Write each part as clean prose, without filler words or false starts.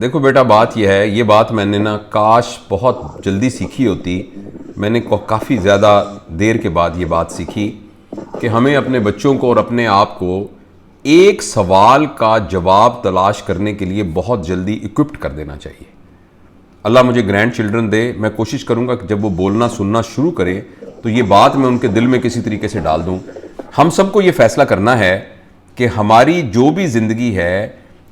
دیکھو بیٹا، بات یہ ہے، یہ بات میں نے کاش بہت جلدی سیکھی ہوتی. میں نے کافی زیادہ دیر کے بعد یہ بات سیکھی کہ ہمیں اپنے بچوں کو اور اپنے آپ کو ایک سوال کا جواب تلاش کرنے کے لیے بہت جلدی اکوپڈ کر دینا چاہیے. اللہ مجھے گرینڈ چلڈرن دے، میں کوشش کروں گا کہ جب وہ بولنا سننا شروع کریں تو یہ بات میں ان کے دل میں کسی طریقے سے ڈال دوں. ہم سب کو یہ فیصلہ کرنا ہے کہ ہماری جو بھی زندگی ہے،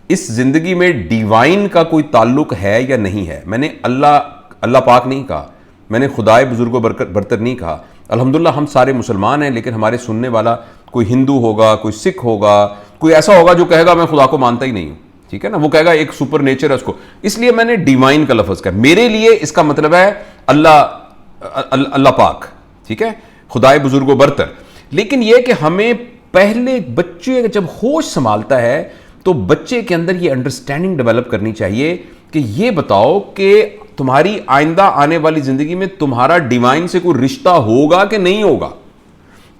اس زندگی میں ڈیوائن کا کوئی تعلق ہے یا نہیں ہے. میں نے اللہ پاک نہیں کہا، میں نے خدائے بزرگ و برتر نہیں کہا. الحمدللہ ہم سارے مسلمان ہیں، لیکن ہمارے سننے والا کوئی ہندو ہوگا، کوئی سکھ ہوگا، کوئی ایسا ہوگا جو کہے گا میں خدا کو مانتا ہی نہیں ہوں. ٹھیک ہے نا، وہ کہے گا ایک سپر نیچر ہے اس کو. اس لیے میں نے ڈیوائن کا لفظ کہا. میرے لیے اس کا مطلب ہے اللہ پاک، ٹھیک ہے، خدائے بزرگ و برتر. لیکن یہ کہ ہمیں پہلے بچے جب ہوش سنبھالتا ہے تو بچے کے اندر یہ انڈرسٹینڈنگ ڈیولپ کرنی چاہیے کہ یہ بتاؤ کہ تمہاری آئندہ آنے والی زندگی میں تمہارا ڈیوائن سے کوئی رشتہ ہوگا کہ نہیں ہوگا.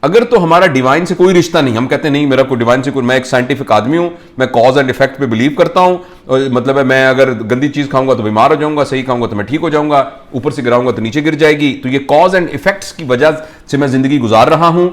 اگر تو ہمارا ڈیوائن سے کوئی رشتہ نہیں، ہم کہتے ہیں نہیں میرا کوئی ڈیوائن سے کوئی، میں ایک سائنٹیفک آدمی ہوں، میں کاز اینڈ ایفیکٹ پہ بلیو کرتا ہوں، مطلب ہے میں اگر گندی چیز کھاؤں گا تو بیمار ہو جاؤں گا، صحیح کھاؤں گا تو میں ٹھیک ہو جاؤں گا، اوپر سے گراؤں گا تو نیچے گر جائے گی، تو یہ کاز اینڈ ایفیکٹس کی وجہ سے میں زندگی گزار رہا ہوں.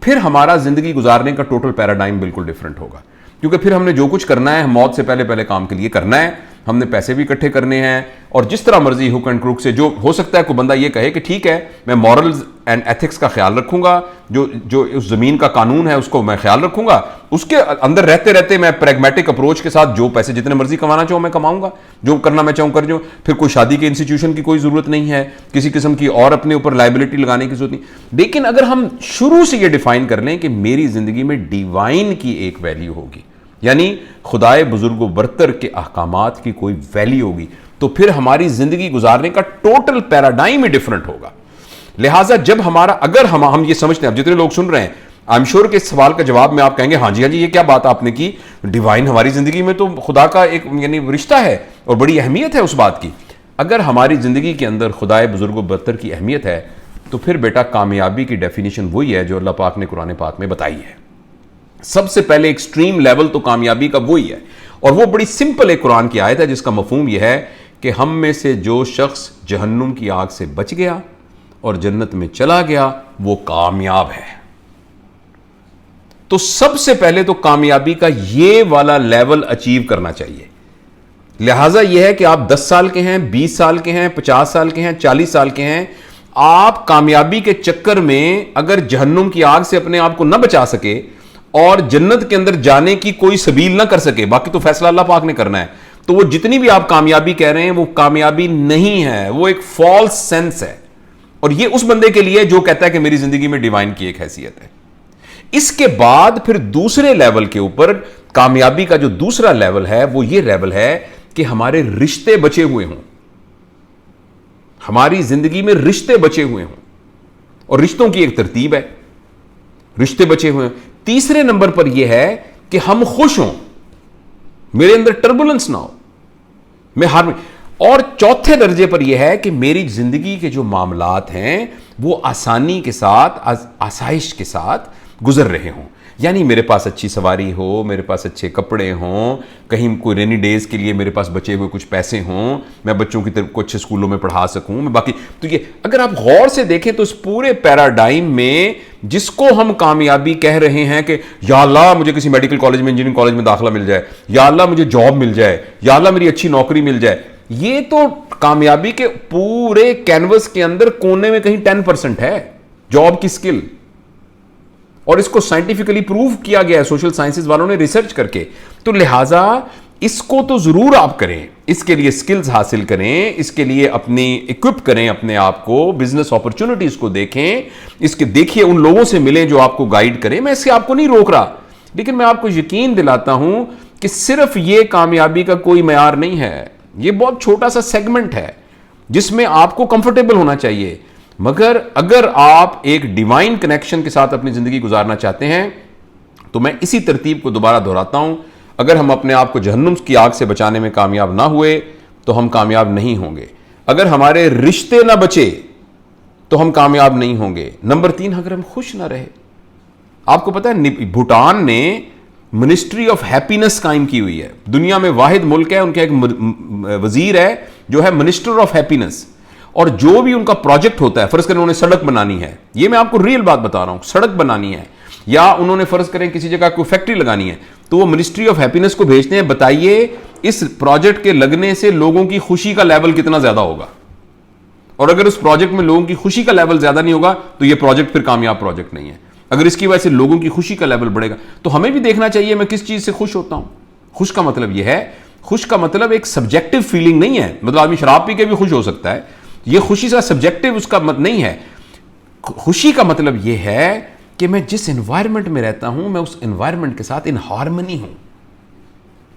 پھر ہمارا زندگی گزارنے کا ٹوٹل پیراڈائم بالکل ڈفرینٹ ہوگا. کیونکہ پھر ہم نے جو کچھ کرنا ہے موت سے پہلے کام کے لیے کرنا ہے. ہم نے پیسے بھی اکٹھے کرنے ہیں، اور جس طرح مرضی ہک اینڈ کروک سے جو ہو سکتا ہے کوئی بندہ یہ کہے کہ ٹھیک ہے میں مورلز اینڈ ایتھکس کا خیال رکھوں گا، جو اس زمین کا قانون ہے اس کو میں خیال رکھوں گا، اس کے اندر رہتے رہتے میں پریگمیٹک اپروچ کے ساتھ جو پیسے جتنے مرضی کمانا چاہوں میں کماؤں گا، جو کرنا میں چاہوں کر جاؤں. پھر کوئی شادی کے انسٹیٹیوشن کی کوئی ضرورت نہیں ہے، کسی قسم کی اور اپنے اوپر لائبلٹی لگانے کی ضرورت نہیں. لیکن اگر ہم شروع سے یہ ڈیفائن کر لیں کہ میری زندگی میں ڈیوائن کی ایک ویلیو ہوگی، یعنی خدائے بزرگ و برتر کے احکامات کی کوئی ویلیو ہوگی، تو پھر ہماری زندگی گزارنے کا ٹوٹل پیراڈائم ہی ڈفرنٹ ہوگا. لہٰذا جب اگر ہم یہ سمجھتے ہیں، اب جتنے لوگ سن رہے ہیں آئی ایم شیور کہ اس سوال کا جواب میں آپ کہیں گے ہاں جی یہ کیا بات آپ نے کی، ڈیوائن ہماری زندگی میں تو خدا کا ایک یعنی رشتہ ہے اور بڑی اہمیت ہے اس بات کی. اگر ہماری زندگی کے اندر خدائے بزرگ و برتر کی اہمیت ہے تو پھر بیٹا کامیابی کی ڈیفینیشن وہی ہے جو اللہ پاک نے قرآن پاک میں بتائی ہے. سب سے پہلے ایکسٹریم لیول تو کامیابی کا وہی ہے، اور وہ بڑی سمپل ایک قرآن کی آیت ہے جس کا مفہوم یہ ہے کہ ہم میں سے جو شخص جہنم کی آگ سے بچ گیا اور جنت میں چلا گیا وہ کامیاب ہے. تو سب سے پہلے تو کامیابی کا یہ والا لیول اچیو کرنا چاہیے. لہٰذا یہ ہے کہ آپ 10 سال کے ہیں، 20 سال کے ہیں، 50 سال کے ہیں، 40 سال کے ہیں، آپ کامیابی کے چکر میں اگر جہنم کی آگ سے اپنے آپ کو نہ بچا سکے اور جنت کے اندر جانے کی کوئی سبیل نہ کر سکے، باقی تو فیصلہ اللہ پاک نے کرنا ہے، تو وہ جتنی بھی آپ کامیابی کہہ رہے ہیں وہ کامیابی نہیں ہے، وہ ایک فالس سینس ہے. اور یہ اس بندے کے لیے جو کہتا ہے کہ میری زندگی میں ڈیوائن کی ایک حیثیت ہے. اس کے بعد پھر دوسرے لیول کے اوپر کامیابی کا جو دوسرا لیول ہے وہ یہ لیول ہے کہ ہمارے رشتے بچے ہوئے ہوں، ہماری زندگی میں رشتے بچے ہوئے ہوں، اور رشتوں کی ایک ترتیب ہے، رشتے بچے ہوئے ہیں. تیسرے نمبر پر یہ ہے کہ ہم خوش ہوں، میرے اندر ٹربولنس نہ ہو، میں اور چوتھے درجے پر یہ ہے کہ میری زندگی کے جو معاملات ہیں وہ آسانی کے ساتھ، آسائش کے ساتھ گزر رہے ہوں. یعنی میرے پاس اچھی سواری ہو، میرے پاس اچھے کپڑے ہوں، کہیں کوئی رینی ڈیز کے لیے میرے پاس بچے ہوئے کچھ پیسے ہوں، میں بچوں کی طرف کو اچھے اسکولوں میں پڑھا سکوں، میں باقی تو یہ اگر آپ غور سے دیکھیں تو اس پورے پیراڈائم میں جس کو ہم کامیابی کہہ رہے ہیں کہ یا اللہ مجھے کسی میڈیکل کالج میں، انجینئرنگ کالج میں داخلہ مل جائے، یا اللہ مجھے جاب مل جائے، یا اللہ میری اچھی نوکری مل جائے، یہ تو کامیابی کے پورے کینوس کے اندر کونے میں کہیں 10% ہے جاب کی سکل. اور اس کو سائنٹیفکلی پروو کیا گیا ہے سوشل سائنسز والوں نے ریسرچ کر کے. تو لہٰذا اس کو تو ضرور آپ کریں، اس کے لیے سکلز حاصل کریں، اس کے لیے اپنی اکوپ کریں اپنے آپ کو، بزنس اپرچونٹیز کو دیکھیں، اس کے دیکھیے ان لوگوں سے ملیں جو آپ کو گائیڈ کریں. میں اس سے آپ کو نہیں روک رہا، لیکن میں آپ کو یقین دلاتا ہوں کہ صرف یہ کامیابی کا کوئی معیار نہیں ہے. یہ بہت چھوٹا سا سیگمنٹ ہے جس میں آپ کو کمفرٹیبل ہونا چاہیے. مگر اگر آپ ایک ڈیوائن کنیکشن کے ساتھ اپنی زندگی گزارنا چاہتے ہیں تو میں اسی ترتیب کو دوبارہ دہراتا ہوں. اگر ہم اپنے آپ کو جہنم کی آگ سے بچانے میں کامیاب نہ ہوئے تو ہم کامیاب نہیں ہوں گے. اگر ہمارے رشتے نہ بچے تو ہم کامیاب نہیں ہوں گے. نمبر 3، اگر ہم خوش نہ رہے. آپ کو پتہ ہے بھوٹان نے منسٹری آف ہیپینس قائم کی ہوئی ہے. دنیا میں واحد ملک ہے ان کا ایک وزیر ہے جو ہے منسٹر آف ہیپینس, اور جو بھی ان کا پروجیکٹ ہوتا ہے, فرض کریں انہوں نے سڑک بنانی ہے, یہ میں آپ کو ریئل بات بتا رہا ہوں, سڑک بنانی ہے, یا انہوں نے فرض کریں کسی جگہ کوئی فیکٹری لگانی ہے, تو وہ منسٹری آف ہیپینس کو بھیجتے ہیں, بتائیے اس پروجیکٹ کے لگنے سے لوگوں کی خوشی کا لیول کتنا زیادہ ہوگا, اور اگر اس پروجیکٹ میں لوگوں کی خوشی کا لیول زیادہ نہیں ہوگا تو یہ پروجیکٹ پھر کامیاب پروجیکٹ نہیں ہے. اگر اس کی وجہ سے لوگوں کی خوشی کا لیول بڑھے گا تو ہمیں بھی دیکھنا چاہیے میں کس چیز سے خوش ہوتا ہوں. خوش کا مطلب یہ ہے, خوش کا مطلب ایک سبجیکٹو فیلنگ نہیں ہے, مطلب آدمی شراب پی کے بھی خوش ہو سکتا ہے, یہ خوشی کا سبجیکٹو اس کا نہیں ہے. خوشی کا مطلب یہ ہے کہ میں جس انوائرمنٹ میں رہتا ہوں میں اس انوائرمنٹ کے ساتھ ان ہارمنی ہوں,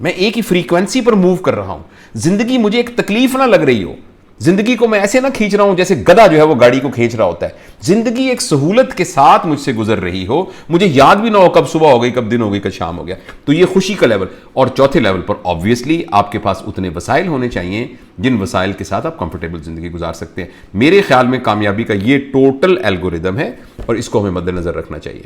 میں ایک ہی فریکوینسی پر موو کر رہا ہوں, زندگی مجھے ایک تکلیف نہ لگ رہی ہو, زندگی کو میں ایسے نہ کھینچ رہا ہوں جیسے گدھا جو ہے وہ گاڑی کو کھینچ رہا ہوتا ہے, زندگی ایک سہولت کے ساتھ مجھ سے گزر رہی ہو, مجھے یاد بھی نہ ہو کب صبح ہو گئی, کب دن ہو گئی, کب شام ہو گیا. تو یہ خوشی کا لیول. اور چوتھے لیول پر آبویسلی آپ کے پاس اتنے وسائل ہونے چاہیے جن وسائل کے ساتھ آپ کمفرٹیبل زندگی گزار سکتے ہیں. میرے خیال میں کامیابی کا یہ ٹوٹل الگوریدم ہے اور اس کو ہمیں مد نظر رکھنا چاہیے.